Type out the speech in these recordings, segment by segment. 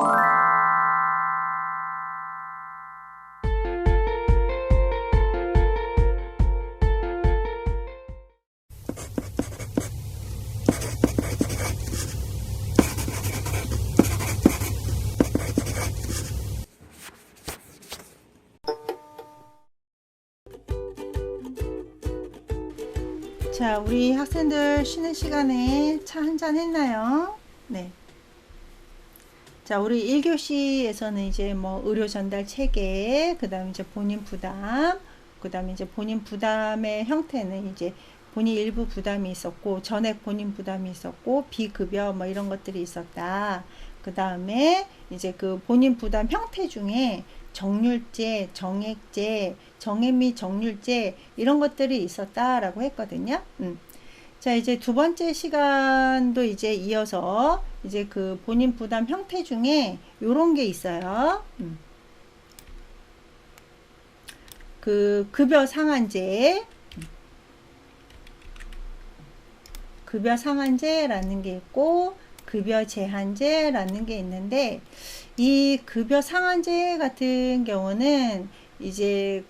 자, 우리 학생들 쉬는 시간에 차 한잔 했나요? 네. 자, 우리 1교시에서는 이제 뭐 의료 전달 체계, 그 다음에 이제 본인 부담, 그 다음에 이제 본인 부담의 형태는 이제 본인 일부 부담이 있었고, 전액 본인 부담이 있었고, 비급여 뭐 이런 것들이 있었다. 그 다음에 이제 그 본인 부담 형태 중에 정률제, 정액제, 정액 및 정률제 이런 것들이 있었다라고 했거든요. 자, 이제 두 번째 시간도 이제 이어서 이제 그 본인 부담 형태 중에 요런 게 있어요. 그 급여 상한제, 급여 상한제라는 게 있고 급여 제한제라는 게 있는데, 이 급여 상한제 같은 경우는 이제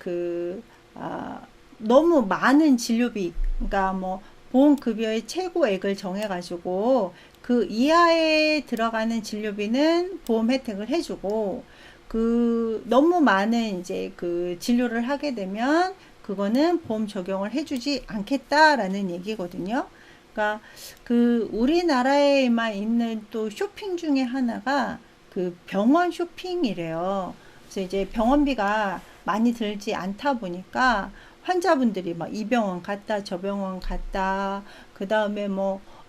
너무 많은 진료비, 그러니까 뭐 보험급여의 최고액을 정해가지고 그 이하에 들어가는 진료비는 보험 혜택을 해주고, 그 너무 많은 이제 그 진료를 하게 되면 그거는 보험 적용을 해주지 않겠다라는 얘기거든요. 그러니까 그 우리나라에만 있는 또 쇼핑 중에 하나가 그 병원 쇼핑이래요. 그래서 이제 병원비가 많이 들지 않다 보니까 환자분들이 막 이 병원 갔다 저 병원 갔다, 그 다음에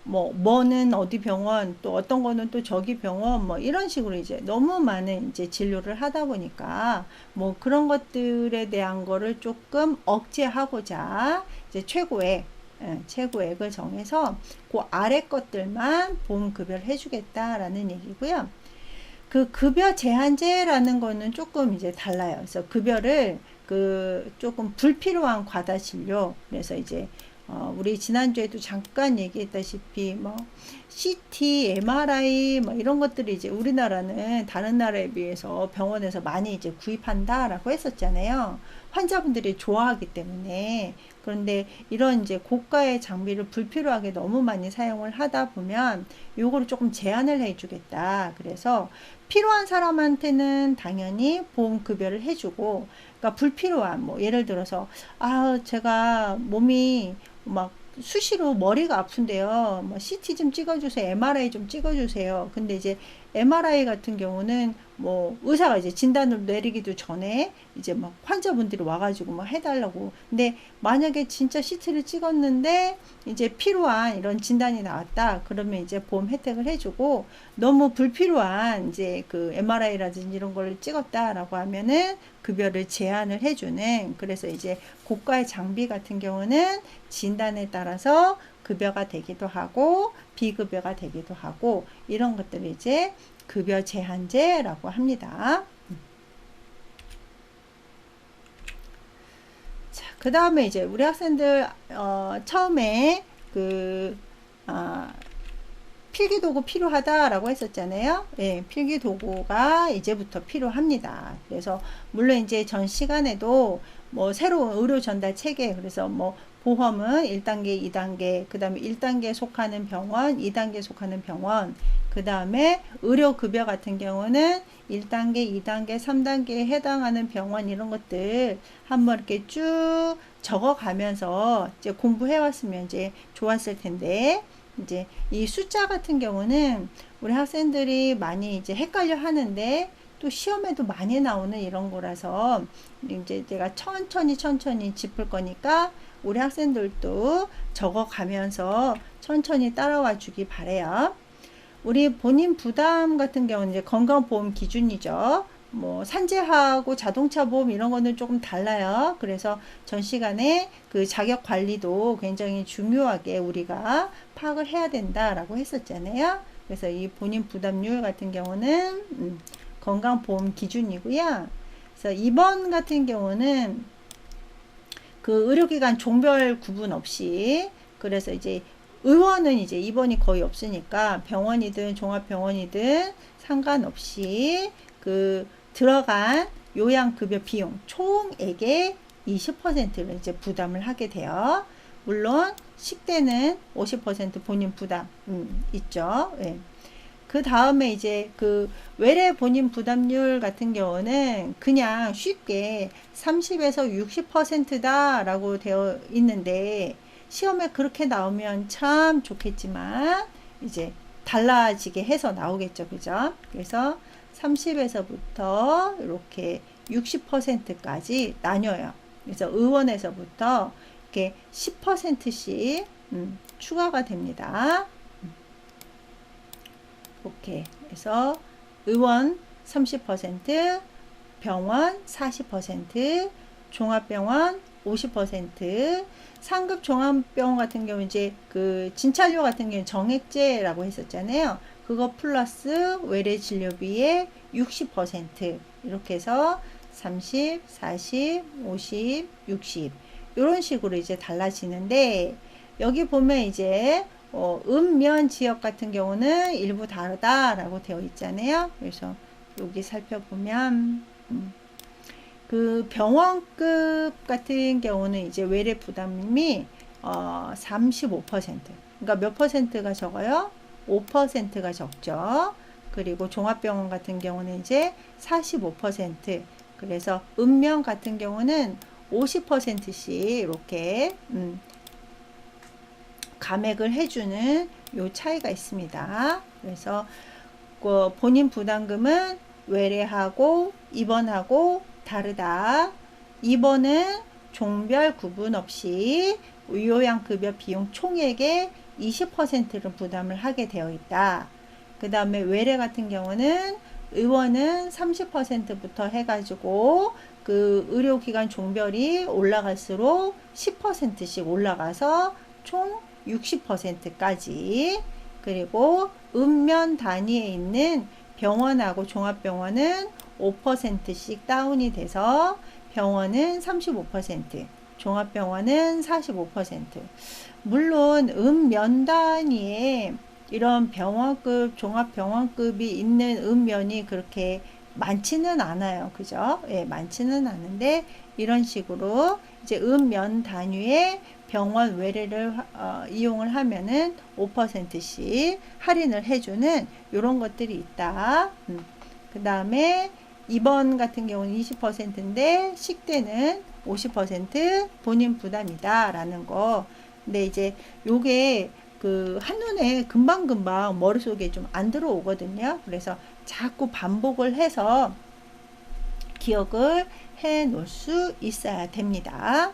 뭐는 어디 병원, 또 어떤 거는 또 저기 병원, 뭐 이런 식으로 이제 너무 많은 이제 진료를 하다 보니까 뭐 그런 것들에 대한 거를 조금 억제하고자 이제 최고액을 정해서 그 아래 것들만 보험급여를 해주겠다라는 얘기고요. 그 급여 제한제라는 거는 조금 이제 달라요. 그래서 급여를 그 조금 불필요한 과다 진료, 그래서 이제 우리 지난주에도 잠깐 얘기했다시피 뭐 CT, MRI 뭐 이런 것들이 이제 우리나라는 다른 나라에 비해서 병원에서 많이 이제 구입한다라고 했었잖아요. 환자분들이 좋아하기 때문에. 그런데 이런 이제 고가의 장비를 불필요하게 너무 많이 사용을 하다 보면 요거를 조금 제한을 해주겠다. 그래서 필요한 사람한테는 당연히 보험급여를 해주고, 그러니까 불필요한 뭐 예를 들어서 제가 몸이 막 수시로 머리가 아픈데요, 뭐 CT 좀 찍어주세요, MRI 좀 찍어주세요. 근데 이제 MRI 같은 경우는 뭐 의사가 이제 진단을 내리기도 전에 이제 막 환자분들이 와가지고 막 해달라고. 근데 만약에 진짜 CT를 찍었는데 이제 필요한 이런 진단이 나왔다, 그러면 이제 보험 혜택을 해주고, 너무 불필요한 이제 그 MRI라든지 이런 걸 찍었다라고 하면은 급여를 제한을 해주는, 그래서 이제 고가의 장비 같은 경우는 진단에 따라서 급여가 되기도 하고 비급여가 되기도 하고, 이런 것들을 이제 급여 제한제라고 합니다. 자, 그 다음에 이제 우리 학생들 처음에 필기도구 필요하다라고 했었잖아요. 예, 필기도구가 이제부터 필요합니다. 그래서 물론 이제 전 시간에도 뭐 새로운 의료 전달 체계, 그래서 뭐 보험은 1단계, 2단계, 그 다음에 1단계에 속하는 병원, 2단계에 속하는 병원, 그 다음에 의료급여 같은 경우는 1단계, 2단계, 3단계에 해당하는 병원, 이런 것들 한번 이렇게 쭉 적어가면서 이제 공부해왔으면 이제 좋았을 텐데, 이제 이 숫자 같은 경우는 우리 학생들이 많이 이제 헷갈려 하는데 또 시험에도 많이 나오는 이런 거라서 이제 제가 천천히 짚을 거니까 우리 학생들도 적어가면서 천천히 따라와 주기 바래요. 우리 본인 부담 같은 경우는 이제 건강보험 기준이죠. 뭐 산재하고 자동차 보험 이런 거는 조금 달라요. 그래서 전 시간에 그 자격 관리도 굉장히 중요하게 우리가 파악을 해야 된다라고 했었잖아요. 그래서 이 본인 부담률 같은 경우는 건강보험 기준이고요. 그래서 2번 같은 경우는 그 의료기관 종별 구분 없이, 그래서 이제 의원은 이제 입원이 거의 없으니까 병원이든 종합병원이든 상관없이 그 들어간 요양급여 비용 총액의 20%를 이제 부담을 하게 돼요. 물론 식대는 50% 본인 부담 있죠. 예. 그 다음에 이제 그 외래 본인 부담률 같은 경우는 그냥 쉽게 30에서 60%다 라고 되어 있는데 시험에 그렇게 나오면 참 좋겠지만 이제 달라지게 해서 나오겠죠. 그죠? 그래서 30에서부터 이렇게 60%까지 나뉘어요. 그래서 의원에서부터 이렇게 10%씩 추가가 됩니다. 오케이. 그래서 의원 30%, 병원 40%, 종합병원 50%, 상급 종합병원 같은 경우 이제 그 진찰료 같은 경우 정액제라고 했었잖아요. 그거 플러스 외래 진료비의 60% 이렇게 해서 30, 40, 50, 60 이런 식으로 이제 달라지는데 여기 보면 이제 읍면 지역 같은 경우는 일부 다르다라고 되어 있잖아요. 그래서 여기 살펴보면 그 병원급 같은 경우는 이제 외래 부담이 35%. 그러니까 몇 퍼센트가 적어요? 5%가 적죠. 그리고 종합병원 같은 경우는 이제 45%. 그래서 읍면 같은 경우는 50%씩 이렇게 감액을 해주는 요 차이가 있습니다. 그래서 그 본인 부담금은 외래하고 입원하고 다르다. 입원은 종별 구분 없이 요양급여 비용 총액의 20%를 부담을 하게 되어 있다. 그 다음에 외래 같은 경우는 의원은 30%부터 해가지고 그 의료기관 종별이 올라갈수록 10%씩 올라가서 총 60%까지. 그리고 읍면 단위에 있는 병원하고 종합병원은 5%씩 다운이 돼서 병원은 35%, 종합병원은 45%. 물론 읍면 단위에 이런 병원급, 종합병원급이 있는 읍면이 그렇게 많지는 않아요. 그죠? 예, 많지는 않은데 이런 식으로 이제 읍면 단위의 병원 외래를 이용을 하면은 5%씩 할인을 해주는 이런 것들이 있다. 그 다음에 입원 같은 경우는 20%인데 식대는 50% 본인 부담이다 라는 거. 근데 이제 요게 그 한눈에 금방금방 머릿속에 좀 안 들어오거든요. 그래서 자꾸 반복을 해서 기억을 해 놓을 수 있어야 됩니다.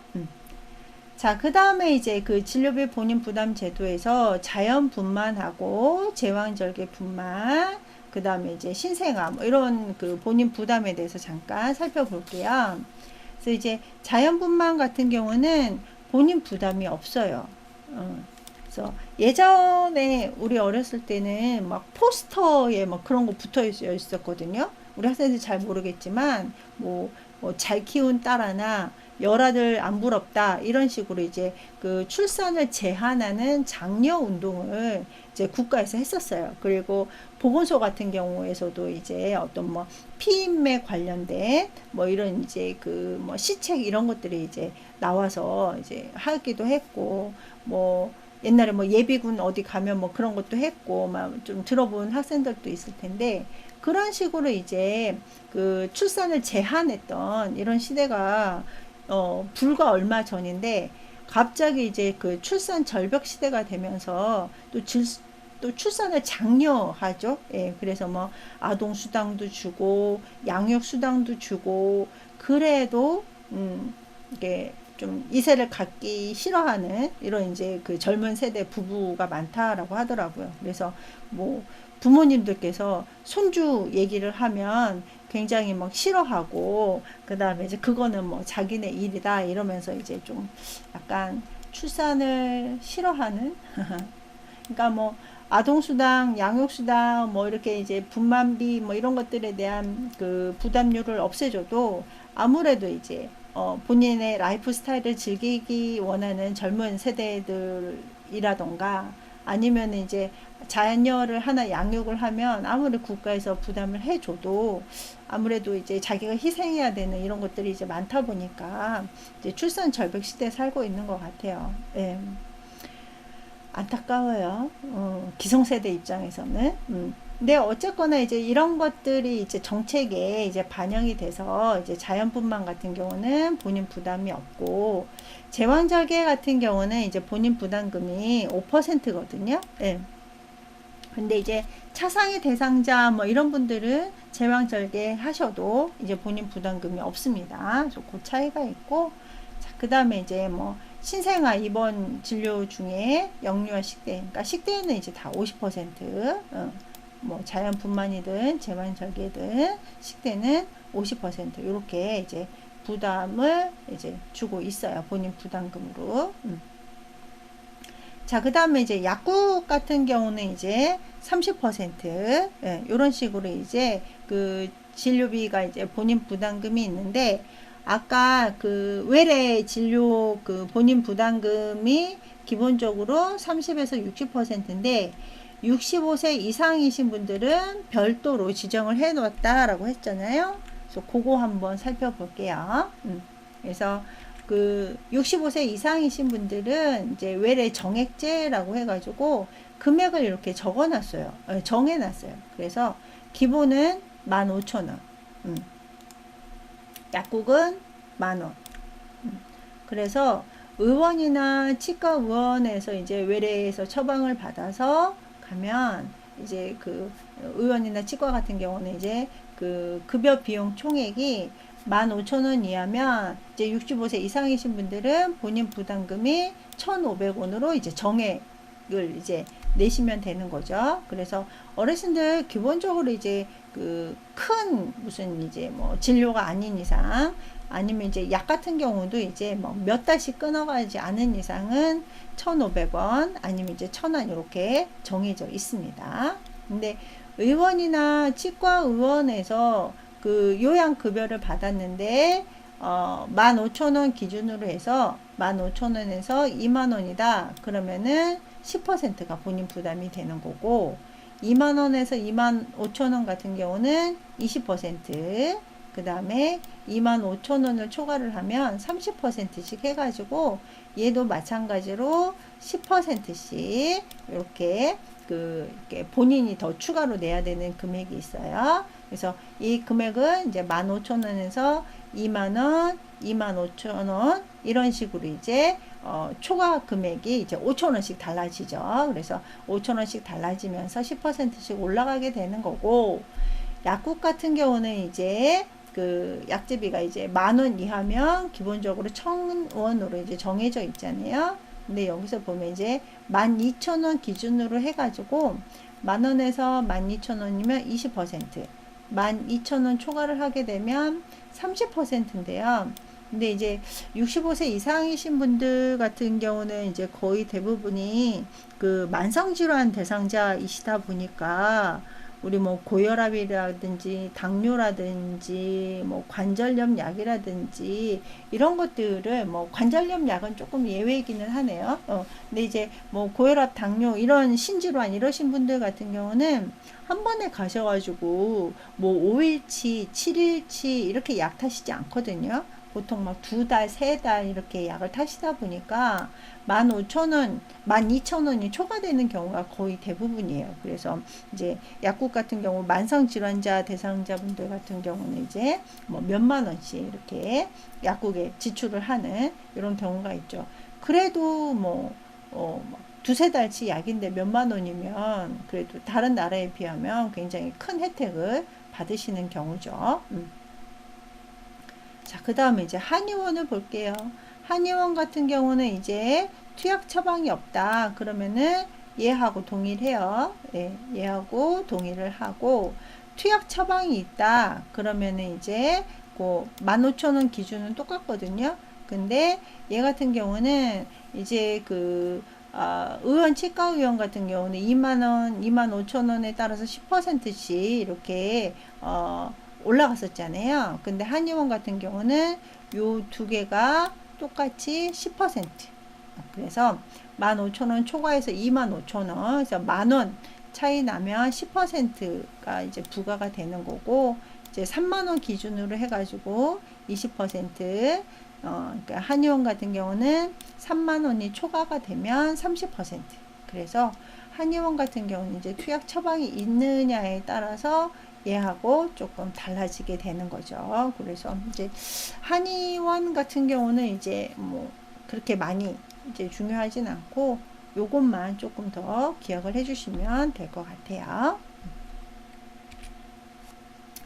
자, 그 다음에 이제 그 진료비 본인 부담 제도에서 자연분만하고 제왕절개분만, 그 다음에 이제 신생아, 뭐 이런 그 본인 부담에 대해서 잠깐 살펴볼게요. 그래서 이제 자연분만 같은 경우는 본인 부담이 없어요. 그래서 예전에 우리 어렸을 때는 막 포스터에 막 그런 거 붙어 있었거든요. 우리 학생들 잘 모르겠지만, 뭐 잘 키운 딸 하나, 열아들 안 부럽다 이런 식으로 이제 그 출산을 제한하는 장려 운동을 이제 국가에서 했었어요. 그리고 보건소 같은 경우에서도 이제 어떤 뭐 피임에 관련된 뭐 이런 이제 그 뭐 시책 이런 것들이 이제 나와서 이제 하기도 했고, 뭐 옛날에 뭐 예비군 어디 가면 뭐 그런 것도 했고 막 좀 들어본 학생들도 있을 텐데, 그런 식으로 이제 그 출산을 제한했던 이런 시대가 불과 얼마 전인데 갑자기 이제 그 출산 절벽 시대가 되면서 또 출산을 장려하죠. 예, 그래서 뭐 아동 수당도 주고 양육 수당도 주고, 그래도 이게 좀 이세를 갖기 싫어하는 이런 이제 그 젊은 세대 부부가 많다라고 하더라고요. 그래서 뭐 부모님들께서 손주 얘기를 하면 굉장히 막 싫어하고, 그 다음에 이제 그거는 뭐 자기네 일이다 이러면서 이제 좀 약간 출산을 싫어하는 그러니까 뭐 아동수당, 양육수당, 뭐 이렇게 이제 분만비 뭐 이런 것들에 대한 그 부담률을 없애줘도 아무래도 이제 본인의 라이프 스타일을 즐기기 원하는 젊은 세대들이라던가 아니면 이제 자녀를 하나 양육을 하면 아무리 국가에서 부담을 해줘도 아무래도 이제 자기가 희생해야 되는 이런 것들이 이제 많다 보니까 이제 출산 절벽 시대에 살고 있는 것 같아요. 예. 안타까워요. 기성세대 입장에서는. 근데 어쨌거나 이제 이런 것들이 이제 정책에 이제 반영이 돼서 이제 자연분만 같은 경우는 본인 부담이 없고 제왕절개 같은 경우는 이제 본인 부담금이 5%거든요. 예. 근데 이제 차상위 대상자 뭐 이런 분들은 제왕절개 하셔도 이제 본인 부담금이 없습니다. 그래서 그 차이가 있고, 자, 그 다음에 이제 뭐 신생아 입원 진료 중에 영유아 식대, 그러니까 식대는 이제 다 50%, 뭐 자연분만이든 제왕절개든 식대는 50% 이렇게 이제 부담을 이제 주고 있어요. 본인 부담금으로. 자, 그 다음에 이제 약국 같은 경우는 이제 30%, 예, 이런 식으로 이제 그 진료비가 이제 본인 부담금이 있는데, 아까 그 외래 진료 그 본인 부담금이 기본적으로 30에서 60%인데, 65세 이상이신 분들은 별도로 지정을 해 놓았다라고 했잖아요. 그래서 그거 한번 살펴볼게요. 그래서 그 65세 이상이신 분들은 이제 외래 정액제라고 해가지고 금액을 이렇게 적어놨어요. 정해놨어요. 그래서 기본은 15,000원, 약국은 10,000원. 그래서 의원이나 치과 의원에서 이제 외래에서 처방을 받아서 가면 이제 그 의원이나 치과 같은 경우는 이제 그 급여 비용 총액이 15,000원 이하면 이제 65세 이상이신 분들은 본인 부담금이 1,500원으로 이제 정액을 이제 내시면 되는 거죠. 그래서 어르신들 기본적으로 이제 그 큰 무슨 이제 뭐 진료가 아닌 이상 아니면 이제 약 같은 경우도 이제 뭐 몇 달씩 끊어가지 않은 이상은 1,500원 아니면 이제 1,000원 이렇게 정해져 있습니다. 근데 의원이나 치과 의원에서 그 요양급여를 받았는데 15,000원 기준으로 해서 15,000원에서 20,000원이다. 그러면은 10%가 본인 부담이 되는 거고 20,000원에서 25,000원 같은 경우는 20%, 그 다음에 25,000원을 초과를 하면 30%씩 해가지고 얘도 마찬가지로 10%씩 이렇게 이렇게 본인이 더 추가로 내야 되는 금액이 있어요. 그래서 이 금액은 이제 15,000원에서 20,000원, 25,000원 이런 식으로 이제 초과 금액이 이제 5,000원씩 달라지죠. 그래서 5,000원씩 달라지면서 10%씩 올라가게 되는 거고, 약국 같은 경우는 이제 그 약제비가 이제 10,000원 이하면 기본적으로 1,000원으로 이제 정해져 있잖아요. 근데 여기서 보면 이제 12,000원 기준으로 해가지고 10,000원에서 12,000원이면 20%, 12,000원 초과를 하게 되면 30%인데요. 근데 이제 65세 이상이신 분들 같은 경우는 이제 거의 대부분이 그 만성질환 대상자이시다 보니까 우리 뭐 고혈압이라든지 당뇨라든지 뭐 관절염 약이라든지 이런 것들을 뭐 관절염 약은 조금 예외이기는 하네요. 근데 이제 뭐 고혈압 당뇨 이런 신질환 이러신 분들 같은 경우는 한 번에 가셔가지고 뭐 5일치 7일치 이렇게 약 타시지 않거든요. 보통 막 2달, 3달 이렇게 약을 타시다 보니까 15,000원, 12,000원이 초과되는 경우가 거의 대부분이에요. 그래서 이제 약국 같은 경우 만성질환자 대상자분들 같은 경우는 이제 뭐 몇만 원씩 이렇게 약국에 지출을 하는 이런 경우가 있죠. 그래도 뭐, 두세 달치 약인데 몇만 원이면 그래도 다른 나라에 비하면 굉장히 큰 혜택을 받으시는 경우죠. 자, 그 다음에 이제 한의원을 볼게요. 한의원 같은 경우는 이제 투약 처방이 없다. 그러면은 얘하고 동일해요. 예, 얘하고 동의를 하고 투약 처방이 있다. 그러면은 이제 그 15,000원 기준은 똑같거든요. 근데 얘 같은 경우는 이제 그 의원 치과 의원 같은 경우는 2만원, 25,000원에 따라서 10%씩 이렇게 올라갔었잖아요. 근데 한의원 같은 경우는 요 두 개가 똑같이 10% 그래서 15,000원 초과해서 25,000원, 그래서 만원 차이 나면 10%가 이제 부과가 되는 거고, 이제 3만원 기준으로 해가지고 20%, 그러니까 한의원 같은 경우는 3만원이 초과가 되면 30%. 그래서 한의원 같은 경우는 이제 투약 처방이 있느냐에 따라서 얘하고 조금 달라지게 되는 거죠. 그래서 이제 한의원 같은 경우는 이제 뭐 그렇게 많이 이제 중요하진 않고, 요것만 조금 더 기억을 해주시면 될 것 같아요.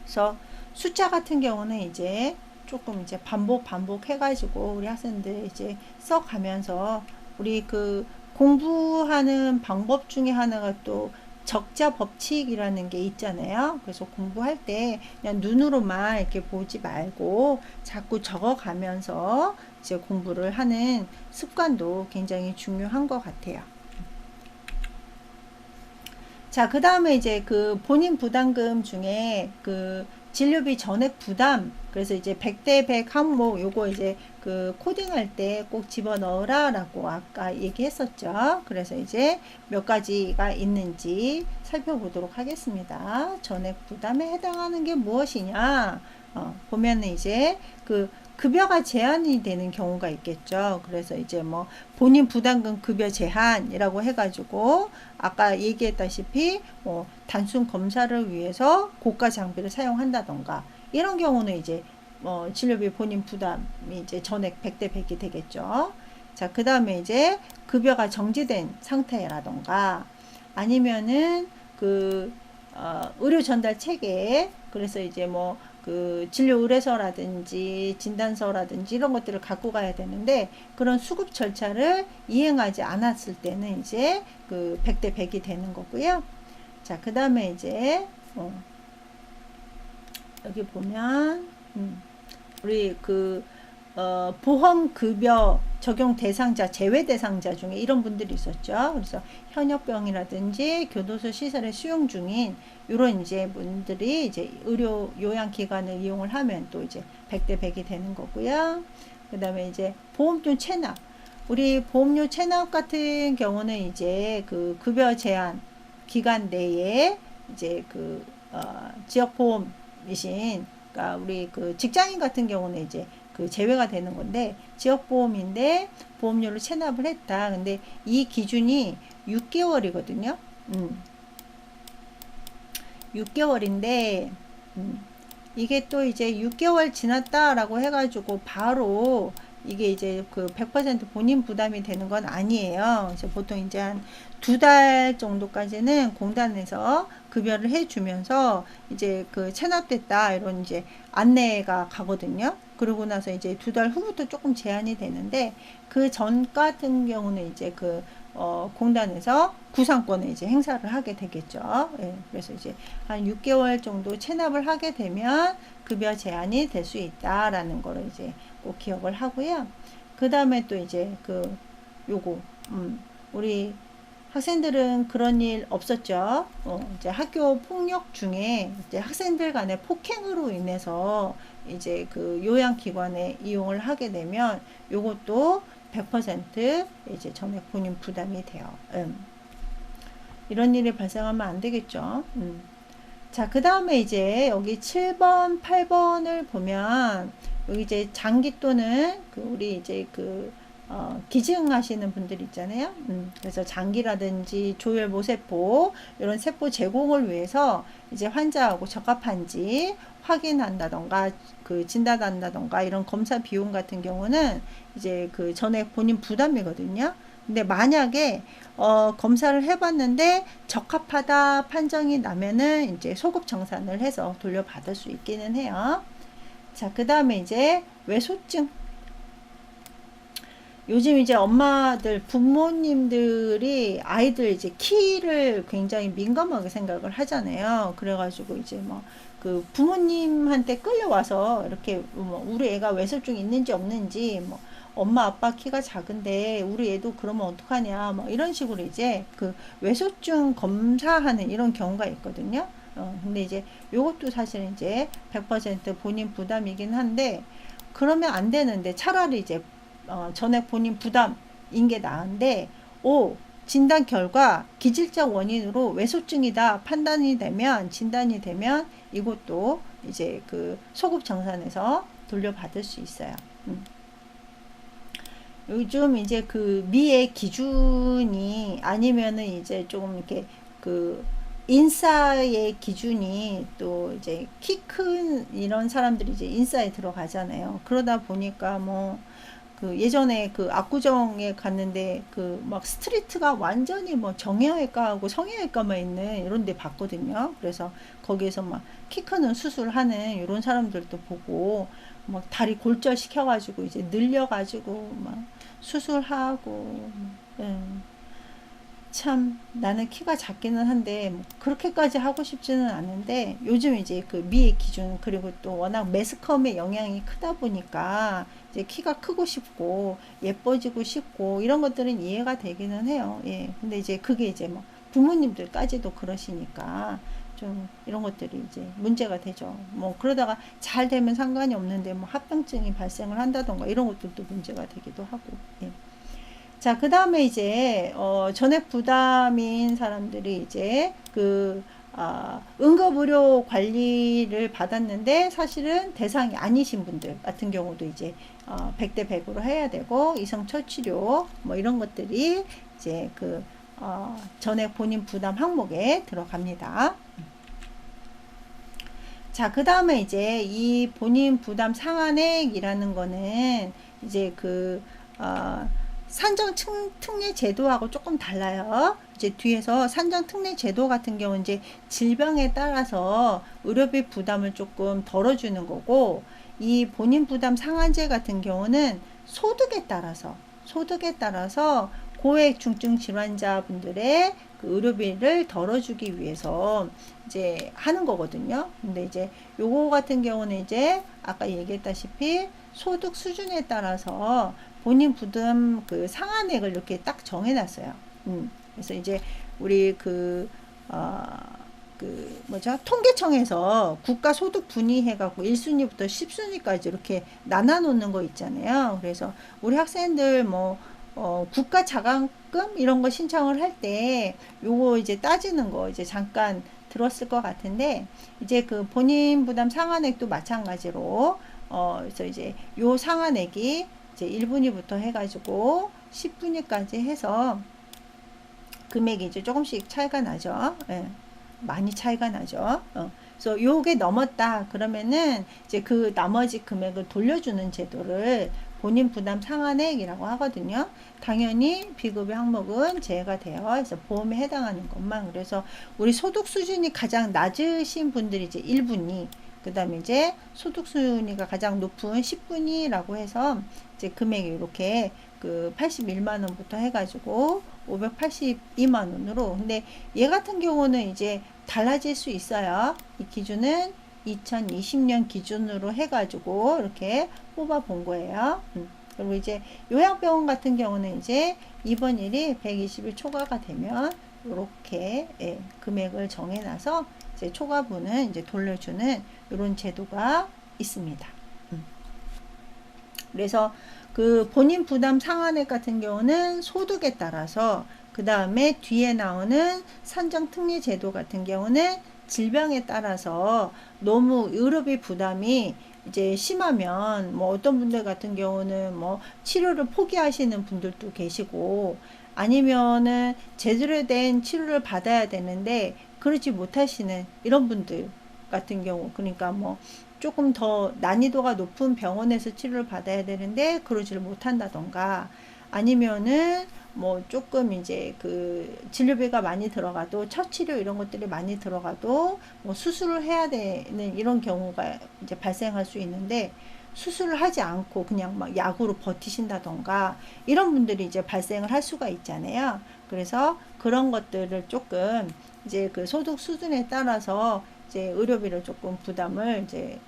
그래서 숫자 같은 경우는 이제 조금 이제 반복 해가지고 우리 학생들 이제 써가면서, 우리 그 공부하는 방법 중에 하나가 또 적자 법칙이라는 게 있잖아요. 그래서 공부할 때 그냥 눈으로만 이렇게 보지 말고 자꾸 적어가면서 이제 공부를 하는 습관도 굉장히 중요한 것 같아요. 자, 그 다음에 이제 그 본인 부담금 중에 그 진료비 전액 부담, 그래서 이제 100대 100 항목, 요거 이제 그 코딩할 때 꼭 집어넣으라 라고 아까 얘기했었죠. 그래서 이제 몇 가지가 있는지 살펴보도록 하겠습니다. 전액 부담에 해당하는 게 무엇이냐, 보면은 이제 그 급여가 제한이 되는 경우가 있겠죠. 그래서 이제 뭐 본인 부담금 급여 제한이라고 해가지고 아까 얘기했다시피 뭐 단순 검사를 위해서 고가 장비를 사용한다던가, 이런 경우는 이제 진료비 본인 부담이 이제 전액 100대 100이 되겠죠. 자, 그 다음에 이제 급여가 정지된 상태라던가, 아니면은 그 의료 전달 체계, 그래서 이제 뭐 그 진료 의뢰서라든지 진단서라든지 이런 것들을 갖고 가야 되는데, 그런 수급 절차를 이행하지 않았을 때는 이제 그 100대 100이 되는 거고요. 자, 그 다음에 이제 여기 보면 우리 그 보험급여 적용 대상자, 제외 대상자 중에 이런 분들이 있었죠. 그래서 현역병이라든지 교도소 시설에 수용 중인 이런 이제 분들이 이제 의료 요양기관을 이용을 하면 또 이제 100대 100이 되는 거고요. 그 다음에 이제 보험료 체납. 우리 보험료 체납 같은 경우는 이제 그 급여 제한 기간 내에 이제 그 지역보험이신, 그러니까 우리 그 직장인 같은 경우는 이제 그 제외가 되는 건데, 지역보험인데 보험료를 체납을 했다. 근데 이 기준이 6개월이거든요. 6개월인데, 이게 또 이제 6개월 지났다라고 해가지고 바로 이게 이제 그 100% 본인 부담이 되는 건 아니에요. 그래서 보통 이제 한 2달 정도까지는 공단에서 급여를 해주면서 이제 그 체납됐다 이런 이제 안내가 가거든요. 그러고 나서 이제 2달 후부터 조금 제한이 되는데, 그 전 같은 경우는 이제 그 공단에서 구상권을 이제 행사를 하게 되겠죠. 예, 그래서 이제 한 6개월 정도 체납을 하게 되면 급여 제한이 될 수 있다라는 거를 이제 꼭 기억을 하고요. 그 다음에 또 이제 그 요거 우리 학생들은 그런 일 없었죠. 이제 학교 폭력 중에 이제 학생들 간의 폭행으로 인해서 이제 그 요양기관에 이용을 하게 되면 요것도 100% 이제 전액 본인 부담이 돼요. 이런 일이 발생하면 안 되겠죠. 자, 그 다음에 이제 여기 7번, 8번을 보면 여기 이제 장기 또는 그 우리 이제 그 기증하시는 분들 있잖아요. 그래서 장기라든지 조혈 모세포 이런 세포 제공을 위해서 이제 환자하고 적합한지 확인한다던가 그 진단한다던가 이런 검사 비용 같은 경우는 이제 그 전액 본인 부담이거든요. 근데 만약에 검사를 해봤는데 적합하다 판정이 나면은 이제 소급 정산을 해서 돌려받을 수 있기는 해요. 자, 그 다음에 이제 외소증. 요즘 이제 엄마들, 부모님들이 아이들 이제 키를 굉장히 민감하게 생각을 하잖아요. 그래가지고 이제 뭐 그 부모님한테 끌려와서 이렇게 뭐 우리 애가 외소증 있는지 없는지, 뭐 엄마 아빠 키가 작은데 우리 애도 그러면 어떡하냐, 뭐 이런 식으로 이제 그 외소증 검사하는 이런 경우가 있거든요. 근데 이제 요것도 사실은 이제 100% 본인 부담이긴 한데, 그러면 안 되는데 차라리 이제 전액 본인 부담 게 나은데, 진단 결과 기질적 원인으로 외소증이다 진단이 되면 이것도 이제 그 소급정산에서 돌려받을 수 있어요. 요즘 이제 그 미의 기준이 아니면은 이제 조금 이렇게 그 인싸의 기준이 또 이제 키 큰 이런 사람들이 이제 인싸에 들어가잖아요. 그러다 보니까 뭐 그 예전에 그 압구정에 갔는데 그 막 스트리트가 완전히 뭐 정형외과하고 성형외과만 있는 이런 데 봤거든요. 그래서 거기에서 막 키 크는 수술하는 이런 사람들도 보고 막 다리 골절 시켜가지고 이제 늘려가지고 막 수술하고 예. 참 나는 키가 작기는 한데 뭐 그렇게까지 하고 싶지는 않은데 요즘 이제 그 미의 기준 그리고 또 워낙 매스컴의 영향이 크다 보니까 이제 키가 크고 싶고 예뻐지고 싶고 이런 것들은 이해가 되기는 해요. 예. 근데 이제 그게 이제 뭐 부모님들까지도 그러시니까 좀 이런 것들이 이제 문제가 되죠. 뭐 그러다가 잘 되면 상관이 없는데 뭐 합병증이 발생을 한다던가 이런 것들도 문제가 되기도 하고. 예. 자, 그 다음에 이제, 전액 부담인 사람들이 이제, 응급의료 관리를 받았는데, 사실은 대상이 아니신 분들 같은 경우도 이제, 100대 100으로 해야 되고, 이성처치료, 뭐 이런 것들이 이제 전액 본인 부담 항목에 들어갑니다. 자, 그 다음에 이제 이 본인 부담 상한액이라는 거는 이제 산정 특례 제도하고 조금 달라요. 이제 뒤에서 산정 특례 제도 같은 경우는 이제 질병에 따라서 의료비 부담을 조금 덜어주는 거고, 이 본인 부담 상한제 같은 경우는 소득에 따라서 고액 중증 질환자분들의 그 의료비를 덜어주기 위해서 이제 하는 거거든요. 근데 이제 요거 같은 경우는 이제 아까 얘기했다시피 소득 수준에 따라서 본인 부담 그 상한액을 이렇게 딱 정해놨어요. 그래서 이제 우리 통계청에서 국가소득 분위해갖고 1순위부터 10순위까지 이렇게 나눠놓는 거 있잖아요. 그래서 우리 학생들 국가 자강금 이런 거 신청을 할 때 요거 이제 따지는 거 이제 잠깐 들었을 것 같은데 이제 그 본인 부담 상한액도 마찬가지로 그래서 이제 요 상한액이 이제 1분위부터 해가지고 10분위까지 해서 금액이 이제 조금씩 차이가 나죠. 예, 많이 차이가 나죠. 그래서 요게 넘었다 그러면은 이제 그 나머지 금액을 돌려주는 제도를 본인 부담 상한액이라고 하거든요. 당연히 비급여 항목은 제외가 돼요. 그래서 보험에 해당하는 것만. 그래서 우리 소득 수준이 가장 낮으신 분들이 이제 1분위, 그 다음에 이제 소득 수준이가 가장 높은 10분위라고 해서 이제 금액이 이렇게 81만 원부터 해가지고 582만 원으로. 근데 얘 같은 경우는 이제 달라질 수 있어요. 이 기준은 2020년 기준으로 해가지고 이렇게 뽑아 본 거예요. 그리고 이제 요양병원 같은 경우는 이제 입원일이 120일 초과가 되면 이렇게 금액을 정해놔서 이제 초과분은 이제 돌려주는 이런 제도가 있습니다. 그래서 그 본인 부담 상한액 같은 경우는 소득에 따라서, 그 다음에 뒤에 나오는 산정 특례 제도 같은 경우는 질병에 따라서 너무 의료비 부담이 이제 심하면 어떤 분들 같은 경우는 치료를 포기하시는 분들도 계시고, 아니면은 제대로 된 치료를 받아야 되는데 그러지 못하시는 이런 분들 같은 경우, 그러니까 조금 더 난이도가 높은 병원에서 치료를 받아야 되는데 그러지를 못한다던가, 아니면은 조금 이제 진료비가 많이 들어가도 첫 치료 이런 것들이 많이 들어가도 수술을 해야 되는 이런 경우가 이제 발생할 수 있는데 수술을 하지 않고 그냥 약으로 버티신다던가 이런 분들이 이제 발생을 할 수가 있잖아요. 그래서 그런 것들을 조금 이제 소득 수준에 따라서 이제 의료비를 조금 부담을 이제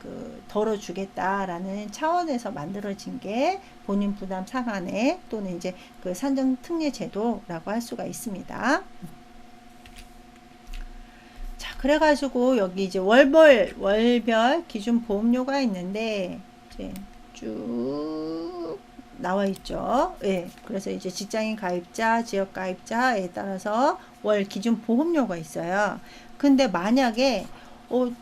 덜어주겠다라는 차원에서 만들어진 게 본인 부담 상한액 또는 이제 산정 특례 제도라고 할 수가 있습니다. 자, 그래가지고 여기 이제 월별 기준 보험료가 있는데 이제 쭉 나와 있죠. 예. 그래서 이제 직장인 가입자, 지역 가입자에 따라서 월 기준 보험료가 있어요. 근데 만약에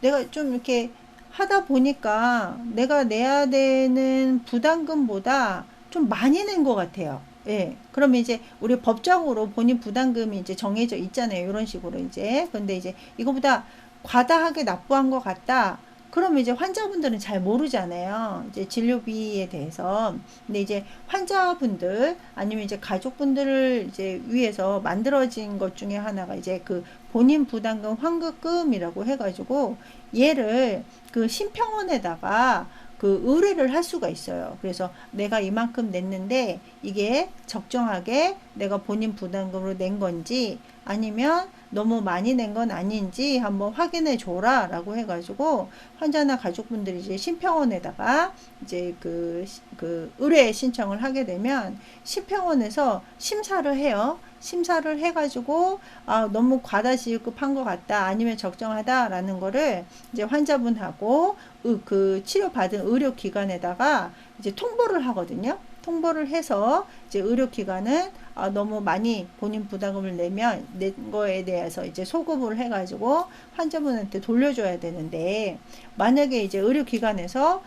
내가 좀 이렇게 하다 보니까 내가 내야 되는 부담금보다 좀 많이 낸 것 같아요. 예. 그러면 이제 우리 법적으로 본인 부담금이 이제 정해져 있잖아요. 이런 식으로 이제. 근데 이제 이거보다 과다하게 납부한 것 같다. 그러면 이제 환자분들은 잘 모르잖아요. 이제 진료비에 대해서. 근데 이제 환자분들 아니면 이제 가족분들을 이제 위해서 만들어진 것 중에 하나가 이제 그 본인 부담금 환급금이라고 해가지고 얘를 그 심평원에다가 그 의뢰를 할 수가 있어요. 그래서 내가 이만큼 냈는데 이게 적정하게 내가 본인 부담금으로 낸 건지 아니면 너무 많이 낸 건 아닌지 한번 확인해 줘라 라고 해가지고 환자나 가족분들이 이제 심평원에다가 이제 그 의뢰 신청을 하게 되면 심평원에서 심사를 해요. 심사를 해가지고 너무 과다지급한 것 같다 아니면 적정하다라는 거를 이제 환자분하고 그 치료받은 의료기관에다가 이제 통보를 하거든요. 통보를 해서 이제 의료기관은 너무 많이 본인 부담금을 낸 거에 대해서 이제 소급을 해가지고 환자분한테 돌려줘야 되는데 만약에 이제 의료기관에서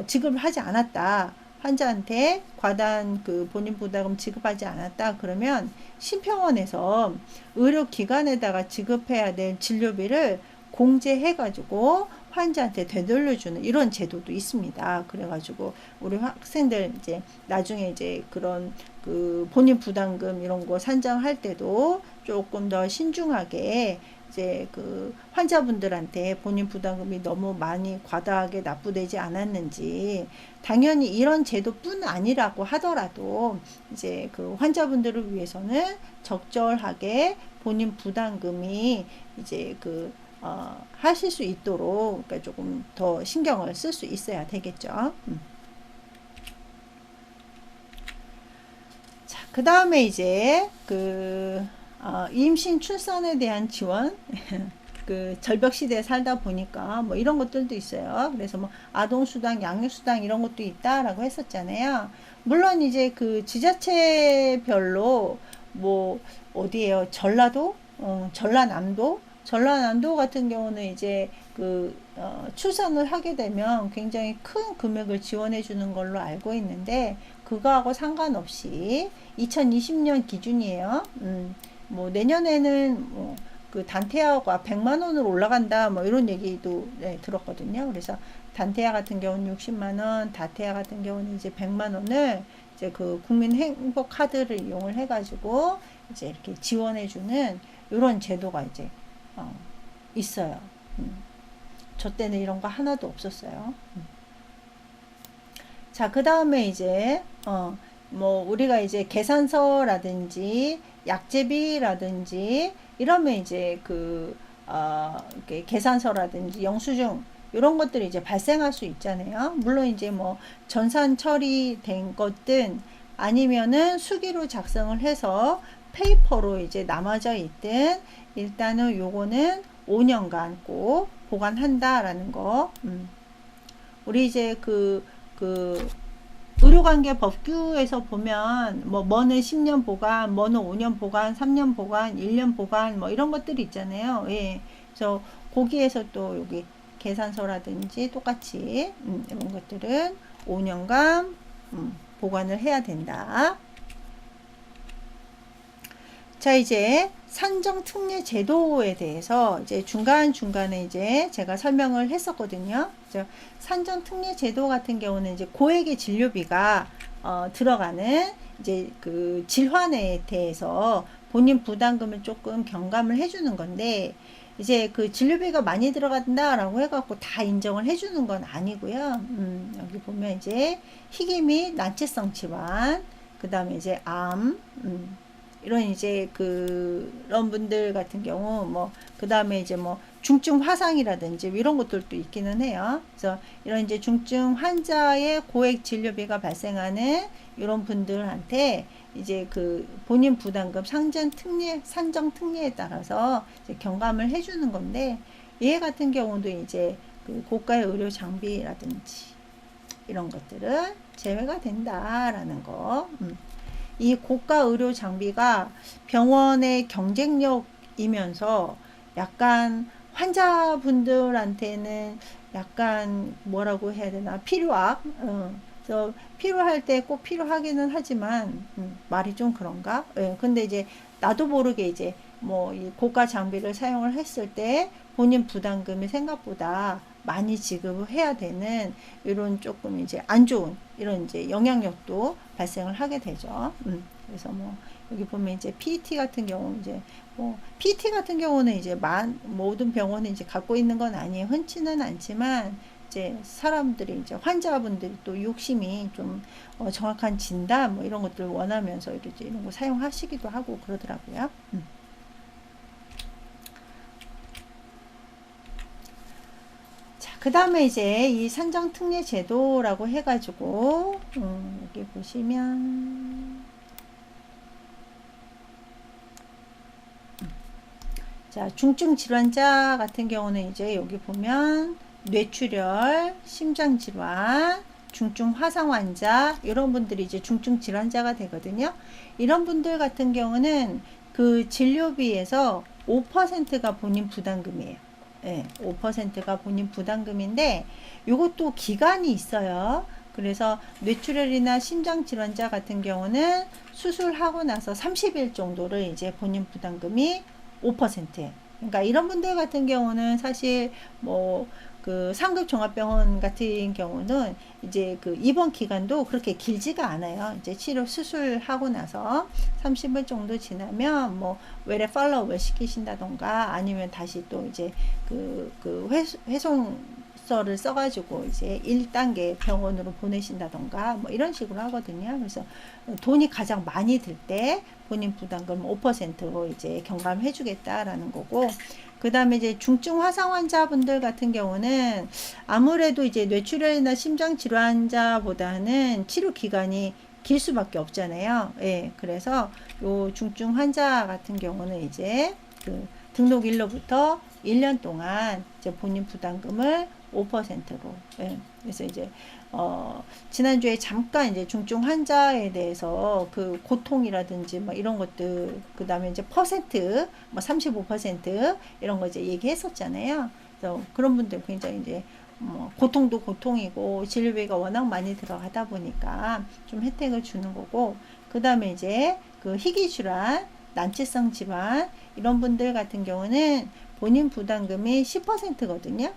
지급을 하지 않았다. 환자한테 과다한 그 본인 부담금 지급하지 않았다. 그러면 심평원에서 의료기관에다가 지급해야 될 진료비를 공제해가지고 환자한테 되돌려주는 이런 제도도 있습니다. 그래가지고 우리 학생들 이제 나중에 이제 그런 그 본인 부담금 이런 거 산정할 때도 조금 더 신중하게 이제 그 환자분들한테 본인 부담금이 너무 많이 과다하게 납부되지 않았는지 당연히 이런 제도뿐 아니라고 하더라도 이제 그 환자분들을 위해서는 적절하게 본인 부담금이 이제 하실 수 있도록 그러니까 조금 더 신경을 쓸 수 있어야 되겠죠. 자, 그 다음에 이제 임신 출산에 대한 지원 그 절벽 시대에 살다 보니까 뭐 이런 것들도 있어요. 그래서 뭐 아동수당, 양육수당 이런 것도 있다라고 했었잖아요. 물론 이제 그 지자체별로 뭐 어디에요? 전라도, 전라남도 같은 경우는 이제 출산을 하게 되면 굉장히 큰 금액을 지원해 주는 걸로 알고 있는데 그거하고 상관없이 2020년 기준이에요. 뭐 내년에는 뭐 그 단태아가 100만 원으로 올라간다 뭐 이런 얘기도 들었거든요. 그래서 단태아 같은 경우는 60만 원, 다태아 같은 경우는 이제 100만 원을 이제 그 국민 행복 카드를 이용을 해가지고 이제 이렇게 지원해주는 이런 제도가 이제 있어요. 저 때는 이런 거 하나도 없었어요. 자, 그 다음에 이제 뭐 우리가 이제 계산서라든지 약제비라든지 이러면 이제 계산서라든지 영수증 이런 것들이 이제 발생할 수 있잖아요. 물론 이제 뭐 전산 처리된 것든 아니면은 수기로 작성을 해서 페이퍼로 이제 남아져 있든 일단은 요거는 5년간 꼭 보관한다라는 거. 우리 이제 의료관계 법규에서 보면 뭐는 10년 보관, 뭐는 5년 보관, 3년 보관, 1년 보관 뭐 이런 것들이 있잖아요. 예. 그래서 거기에서 또 여기 계산서라든지 똑같이 이런 것들은 5년간 보관을 해야 된다. 자, 이제 산정 특례 제도에 대해서 이제 중간중간에 이제 제가 설명을 했었거든요. 산정 특례 제도 같은 경우는 이제 고액의 진료비가 들어가는 이제 그 질환에 대해서 본인 부담금을 조금 경감을 해주는 건데 이제 그 진료비가 많이 들어간다라고 해갖고 다 인정을 해주는 건 아니고요. 여기 보면 이제 희귀 및 난치성 질환, 그 다음에 이제 암, 이런 이제 그런 분들 같은 경우 뭐 그 다음에 이제 뭐 중증 화상이라든지 이런 것들도 있기는 해요. 그래서 이런 이제 중증 환자의 고액 진료비가 발생하는 이런 분들한테 이제 그 본인 부담금 산정 특례에 따라서 이제 경감을 해주는 건데 얘 같은 경우도 이제 그 고가의 의료 장비라든지 이런 것들은 제외가 된다라는 거. 이 고가 의료 장비가 병원의 경쟁력이면서 약간 환자분들한테는 약간 뭐라고 해야 되나 필요악. 그래서 필요할 때 꼭 필요하기는 하지만 말이 좀 그런가? 예, 근데 이제 나도 모르게 이제 뭐 이 고가 장비를 사용을 했을 때 본인 부담금이 생각보다 많이 지급을 해야 되는 이런 조금 이제 안 좋은 이런 이제 영향력도 발생을 하게 되죠. 그래서 뭐 여기 보면 이제 PT 같은 경우 이제 뭐 PT 같은 경우는 이제 모든 병원이 이제 갖고 있는 건 아니에요. 흔치는 않지만 이제 사람들이 이제 환자분들이 또 욕심이 좀 정확한 진단 뭐 이런 것들 원하면서 이제 이런 거 사용하시기도 하고 그러더라고요. 자, 그 다음에 이제 이 산정 특례 제도라고 해가지고 여기 보시면 자, 중증 질환자 같은 경우는 이제 여기 보면 뇌출혈, 심장질환, 중증 화상 환자 이런 분들이 이제 중증 질환자가 되거든요. 이런 분들 같은 경우는 그 진료비에서 5%가 본인 부담금이에요. 네, 5%가 본인 부담금인데 이것도 기간이 있어요. 그래서 뇌출혈이나 심장질환자 같은 경우는 수술하고 나서 30일 정도를 이제 본인 부담금이 5%예요. 그러니까 이런 분들 같은 경우는 사실 뭐 그 상급 종합병원 같은 경우는 이제 그 입원 기간도 그렇게 길지가 않아요. 이제 치료 수술하고 나서 30일 정도 지나면 뭐 외래 팔로우를 시키신다던가 아니면 다시 또 이제 그 회송서를 써가지고 이제 1단계 병원으로 보내신다던가 뭐 이런 식으로 하거든요. 그래서 돈이 가장 많이 들 때 본인 부담금 5%로 이제 경감해 주겠다라는 거고, 그 다음에 이제 중증 화상 환자분들 같은 경우는 아무래도 이제 뇌출혈이나 심장 질환자보다는 치료 기간이 길 수밖에 없잖아요. 예, 그래서 요 중증 환자 같은 경우는 이제 그 등록일로부터 1년 동안 이제 본인 부담금을 5%로, 예, 그래서 이제 지난주에 잠깐 이제 중증 환자에 대해서 그 고통이라든지 뭐 이런 것들, 그 다음에 이제 퍼센트, 뭐 35% 이런 거 이제 얘기했었잖아요. 그래서 그런 분들 굉장히 이제 고통도 고통이고 진료비가 워낙 많이 들어가다 보니까 좀 혜택을 주는 거고, 그 다음에 이제 그 희귀질환, 난치성 질환 이런 분들 같은 경우는 본인 부담금이 10%거든요.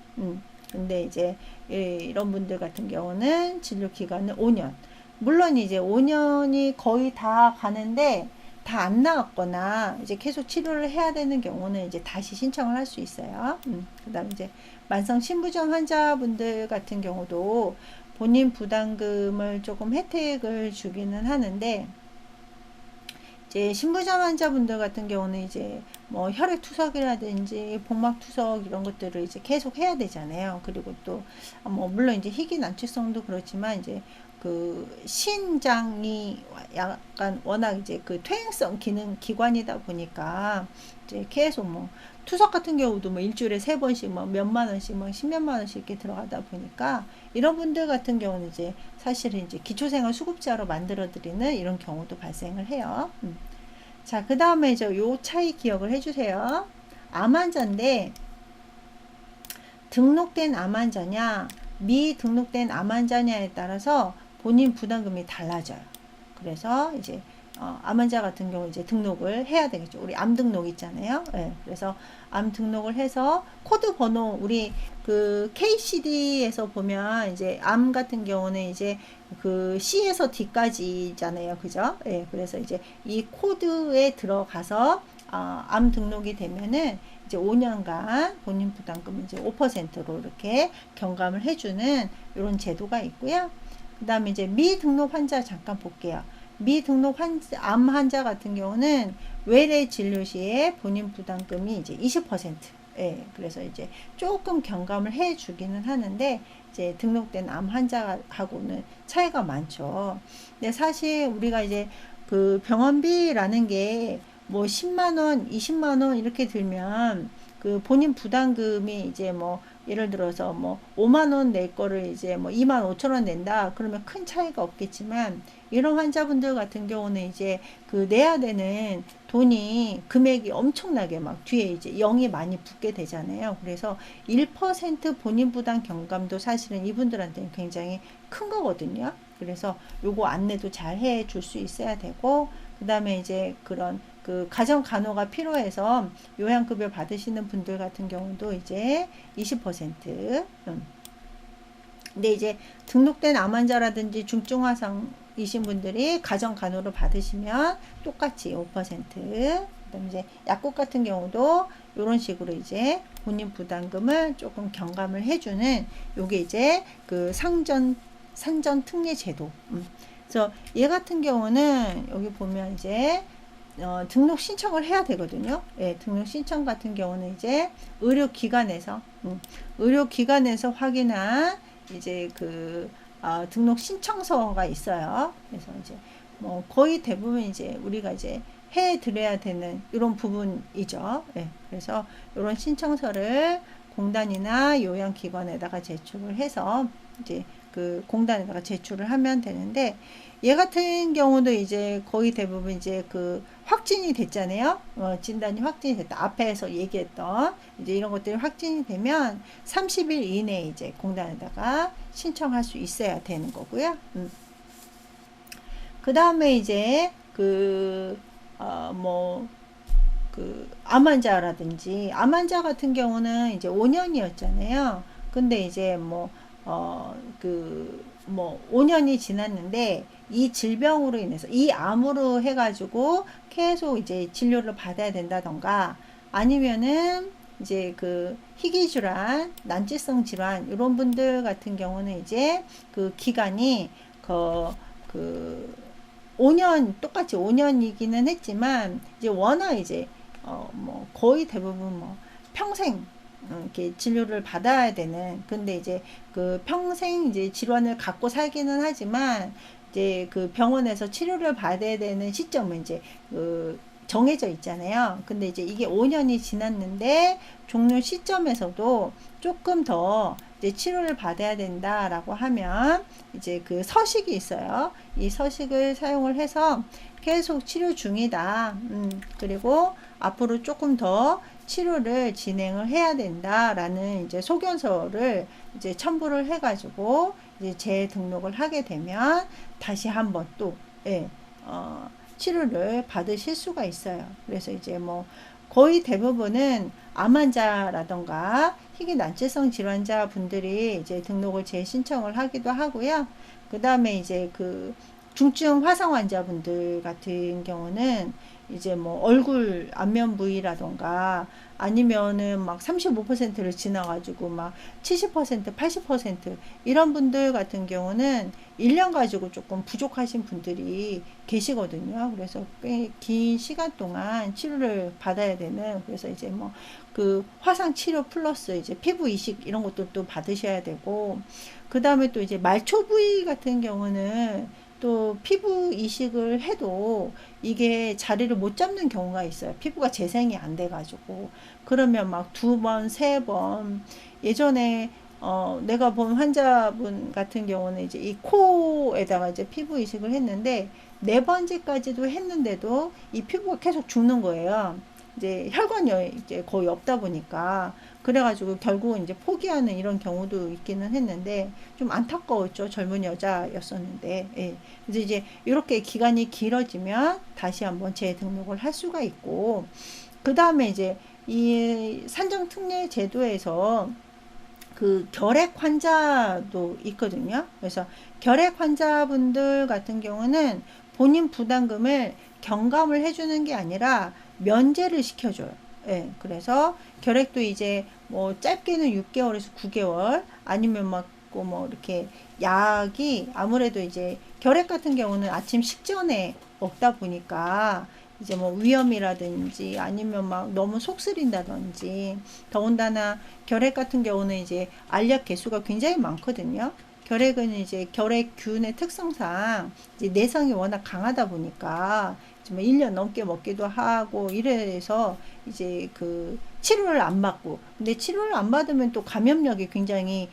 근데 이제 이런 분들 같은 경우는 진료 기간은 5년. 물론 이제 5년이 거의 다 가는데 다 안 나왔거나 이제 계속 치료를 해야 되는 경우는 이제 다시 신청을 할 수 있어요. 그다음에 이제 만성 신부전 환자분들 같은 경우도 본인 부담금을 조금 혜택을 주기는 하는데, 이제 신부전 환자분들 같은 경우는 이제 뭐 혈액 투석이라든지 복막 투석 이런 것들을 이제 계속 해야 되잖아요. 그리고 또 뭐 물론 이제 희귀 난치성도 그렇지만 이제 그 신장이 약간 워낙 이제 그 퇴행성 기능 기관이다 보니까 이제 계속 뭐 투석 같은 경우도 뭐 일주일에 3번씩 뭐 몇만 원씩 뭐 10몇만 원씩 이렇게 들어가다 보니까 이런 분들 같은 경우는 이제 사실은 이제 기초생활 수급자로 만들어 드리는 이런 경우도 발생을 해요. 자, 그 다음에 이제 요 차이 기억을 해주세요. 암 환자인데 등록된 암 환자냐 미등록된 암 환자냐에 따라서 본인 부담금이 달라져요. 그래서 이제 암 환자 같은 경우 이제 등록을 해야 되겠죠. 우리 암 등록 있잖아요. 네, 그래서 암 등록을 해서 코드 번호, 우리 그 KCD에서 보면 이제 암 같은 경우는 이제 그 C에서 D까지잖아요. 그죠? 예, 그래서 이제 이 코드에 들어가서 암 등록이 되면은 이제 5년간 본인 부담금 이제 5%로 이렇게 경감을 해주는 이런 제도가 있고요. 그 다음에 이제 미등록 환자 잠깐 볼게요. 미등록 환자, 암 환자 같은 경우는 외래 진료 시에 본인 부담금이 이제 20%. 예, 그래서 이제 조금 경감을 해 주기는 하는데, 이제 등록된 암 환자하고는 차이가 많죠. 근데 사실 우리가 이제 그 병원비라는 게 뭐 10만 원, 20만 원 이렇게 들면 그 본인 부담금이 이제 뭐 예를 들어서 뭐 5만 원 낼 거를 이제 뭐 2만 5천 원 낸다. 그러면 큰 차이가 없겠지만 이런 환자분들 같은 경우는 이제 그 내야 되는 돈이 금액이 엄청나게 막 뒤에 이제 0이 많이 붙게 되잖아요. 그래서 1% 본인 부담 경감도 사실은 이분들한테는 굉장히 큰 거거든요. 그래서 요거 안내도 잘 해 줄 수 있어야 되고, 그 다음에 이제 그런 그 가정 간호가 필요해서 요양급여 받으시는 분들 같은 경우도 이제 20%. 근데 이제 등록된 암 환자라든지 중증화상이신 분들이 가정 간호를 받으시면 똑같이 5%. 그다음에 이제 약국 같은 경우도 이런 식으로 이제 본인 부담금을 조금 경감을 해주는 요게 이제 그 산전 특례 제도. 그래서 얘 같은 경우는 여기 보면 이제 등록 신청을 해야 되거든요. 예, 등록 신청 같은 경우는 이제 의료기관에서 확인한 이제 그 등록 신청서가 있어요. 그래서 이제 뭐 거의 대부분 이제 우리가 이제 해 드려야 되는 이런 부분이죠. 예, 그래서 이런 신청서를 공단이나 요양기관에다가 제출을 해서 이제 그 공단에다가 제출을 하면 되는데, 얘 같은 경우도 이제 거의 대부분 이제 그 확진이 됐잖아요. 진단이 확진이 됐다. 앞에서 얘기했던 이제 이런 것들이 확진이 되면 30일 이내에 이제 공단에다가 신청할 수 있어야 되는 거고요. 그 다음에 이제 암 환자라든지, 암 환자 같은 경우는 이제 5년이었잖아요. 근데 이제 5년이 지났는데 이 질병으로 인해서 이 암으로 해가지고 계속 이제 진료를 받아야 된다던가, 아니면은 이제 그 희귀질환, 난치성 질환 이런 분들 같은 경우는 이제 그 기간이 그 5년, 똑같이 5년이기는 했지만 이제 워낙 이제 거의 대부분 평생 이렇게 진료를 받아야 되는, 근데 이제 그 평생 이제 질환을 갖고 살기는 하지만 이제 그 병원에서 치료를 받아야 되는 시점은 이제 그 정해져 있잖아요. 근데 이제 이게 5년이 지났는데 종료 시점에서도 조금 더 이제 치료를 받아야 된다라고 하면 이제 그 서식이 있어요. 이 서식을 사용을 해서 계속 치료 중이다. 그리고 앞으로 조금 더 치료를 진행을 해야 된다라는 이제 소견서를 이제 첨부를 해가지고 이제 재등록을 하게 되면 다시 한번 또 치료를 받으실 수가 있어요. 그래서 이제 거의 대부분은 암 환자라던가 희귀 난치성 질환자 분들이 이제 등록을 재신청을 하기도 하고요. 그 다음에 이제 그 중증 화상 환자분들 같은 경우는 이제 얼굴 안면 부위라던가 아니면은 막 35%를 지나가지고 막 70%, 80% 이런 분들 같은 경우는 1년 가지고 조금 부족하신 분들이 계시거든요. 그래서 꽤 긴 시간 동안 치료를 받아야 되는, 그래서 이제 그 화상 치료 플러스 이제 피부 이식 이런 것도 받으셔야 되고, 그 다음에 또 이제 말초 부위 같은 경우는 또 피부 이식을 해도 이게 자리를 못 잡는 경우가 있어요. 피부가 재생이 안 돼가지고. 그러면 막 2번, 3번. 예전에 내가 본 환자분 같은 경우는 이제 이 코에다가 이제 피부 이식을 했는데 4번째까지도 했는데도 이 피부가 계속 죽는 거예요. 이제 혈관이 이제 거의 없다 보니까. 그래가지고 결국은 이제 포기하는 이런 경우도 있기는 했는데 좀 안타까웠죠. 젊은 여자였었는데. 예. 그래서 이제 이렇게 기간이 길어지면 다시 한번 재등록을 할 수가 있고, 그 다음에 이제 이 산정특례 제도에서 그 결핵 환자도 있거든요. 그래서 결핵 환자분들 같은 경우는 본인 부담금을 경감을 해주는 게 아니라 면제를 시켜줘요. 예, 그래서 결핵도 이제 짧게는 6개월에서 9개월, 아니면 이렇게 약이 아무래도 이제 결핵 같은 경우는 아침 식전에 먹다 보니까 이제 위염이라든지 아니면 막 너무 속 쓰린다든지, 더군다나 결핵 같은 경우는 이제 알약 개수가 굉장히 많거든요. 결핵은 이제 결핵균의 특성상 이제 내성이 워낙 강하다 보니까 정말 1년 넘게 먹기도 하고 이래서 이제 그 치료를 안 받고, 근데 치료를 안 받으면 또 감염력이 굉장히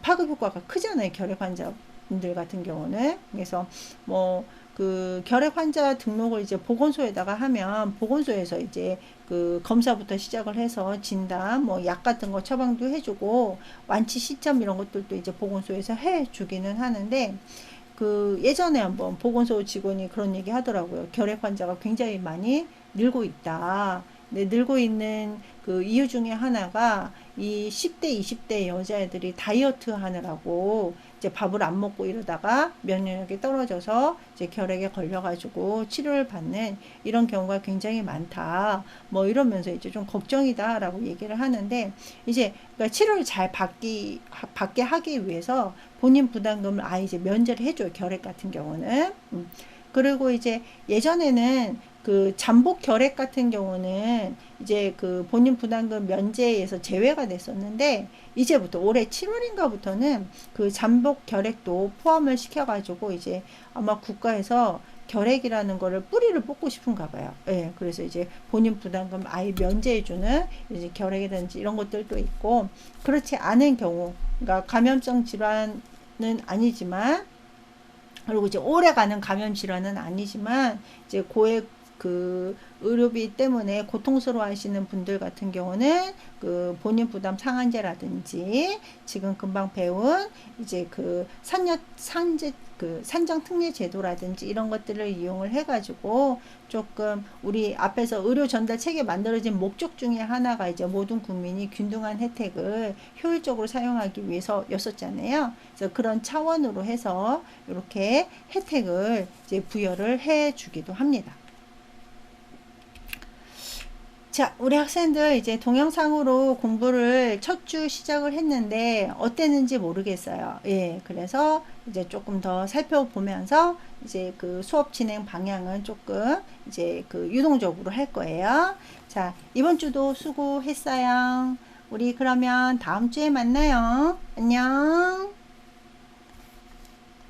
파급 효과가 크잖아요. 결핵 환자분들 같은 경우는. 그래서 뭐 그 결핵 환자 등록을 이제 보건소에다가 하면 보건소에서 이제 그 검사부터 시작을 해서 진단, 뭐 약 같은 거 처방도 해주고 완치 시점 이런 것들도 이제 보건소에서 해주기는 하는데, 그 예전에 한번 보건소 직원이 그런 얘기 하더라고요. 결핵 환자가 굉장히 많이 늘고 있다. 네, 늘고 있는 그 이유 중에 하나가 이 10대, 20대 여자애들이 다이어트 하느라고 이제 밥을 안 먹고 이러다가 면역력이 떨어져서 이제 결핵에 걸려가지고 치료를 받는 이런 경우가 굉장히 많다. 뭐 이러면서 이제 좀 걱정이다라고 얘기를 하는데, 이제 그러니까 치료를 잘 받게 하기 위해서 본인 부담금을 아예 이제 면제를 해줘요. 결핵 같은 경우는. 그리고 이제 예전에는 그 잠복 결핵 같은 경우는 이제 그 본인 부담금 면제에서 제외가 됐었는데, 이제부터 올해 7월인가부터는 그 잠복 결핵도 포함을 시켜가지고 이제 아마 국가에서 결핵이라는 거를 뿌리를 뽑고 싶은가 봐요. 예, 그래서 이제 본인 부담금 아예 면제해주는 이제 결핵이라든지 이런 것들도 있고, 그렇지 않은 경우, 그러니까 감염성 질환은 아니지만, 그리고 이제 오래가는 감염 질환은 아니지만 이제 고액 그 의료비 때문에 고통스러워 하시는 분들 같은 경우는 그 본인 부담 상한제라든지 지금 금방 배운 이제 그 산정 특례 제도라든지 이런 것들을 이용을 해가지고 조금 우리 앞에서 의료 전달 체계 만들어진 목적 중에 하나가 이제 모든 국민이 균등한 혜택을 효율적으로 사용하기 위해서였었잖아요. 그래서 그런 차원으로 해서 이렇게 혜택을 이제 부여를 해 주기도 합니다. 자, 우리 학생들 이제 동영상으로 공부를 첫 주 시작을 했는데 어땠는지 모르겠어요. 예, 그래서 이제 조금 더 살펴보면서 이제 그 수업 진행 방향은 조금 이제 그 유동적으로 할 거예요. 자, 이번 주도 수고했어요. 우리 그러면 다음 주에 만나요. 안녕.